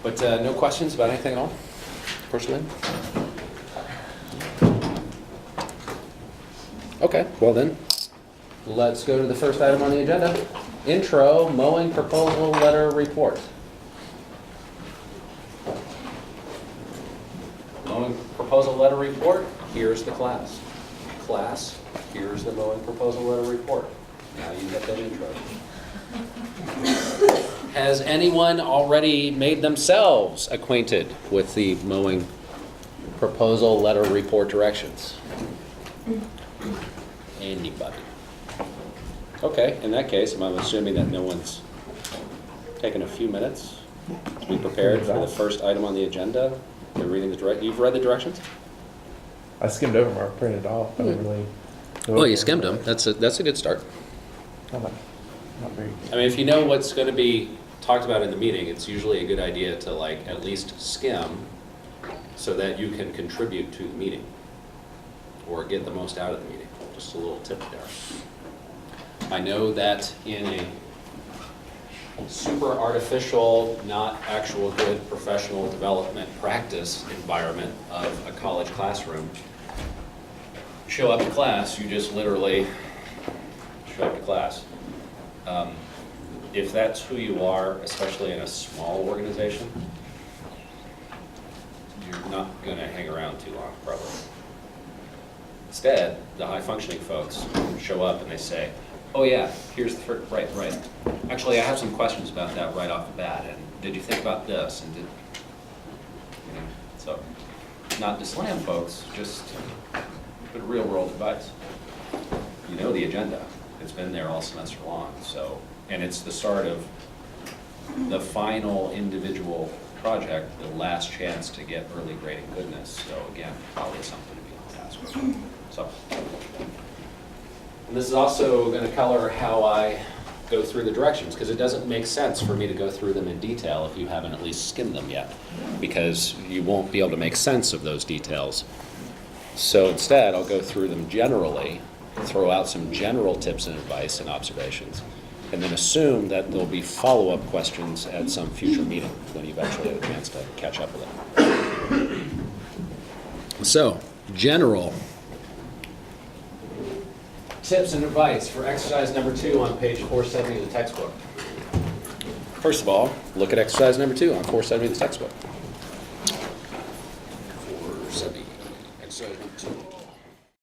But no questions about anything at all, personally? Okay, well then, let's go to the first item on the agenda. Intro, mowing proposal letter report. Mowing proposal letter report, here's the class. Class, here's the mowing proposal letter report. Now you get that intro. Has anyone already made themselves acquainted with the mowing proposal letter report directions? Anybody? Okay, in that case, I'm assuming that no one's taken a few minutes to be prepared for the first item on the agenda. They're reading the you've read the directions? I skimmed over them. I printed it off. I didn't really. Well, you skimmed them. That's a good start. Not very. I mean, if you know what's going to be talked about in the meeting, it's usually a good idea to like at least skim so that you can contribute to the meeting or get the most out of the meeting. Just a little tip there. I know that in a super artificial, not actual good professional development practice environment of a college classroom, show up to class, you just literally show up to class. If that's who you are, especially in a small organization, you're not going to hang around too long, probably. Instead, the high-functioning folks show up and they say, oh yeah, here's the first, right. Actually, I have some questions about that right off the bat, and did you think about this? And so, not to slam folks, just good real-world advice. You know the agenda. It's been there all semester long, so, and it's the start of the final individual project, the last chance to get early grading goodness. So again, probably something to be on task with. So, and this is also going to color how I go through the directions, because it doesn't make sense for me to go through them in detail if you haven't at least skimmed them yet, because you won't be able to make sense of those details. So instead, I'll go through them generally, throw out some general tips and advice and observations, and then assume that there'll be follow-up questions at some future meeting when you've actually had a chance to catch up with it. So, general tips and advice for exercise number 2 on page 470 of the textbook. First of all, look at exercise number 2 on 470 of the textbook.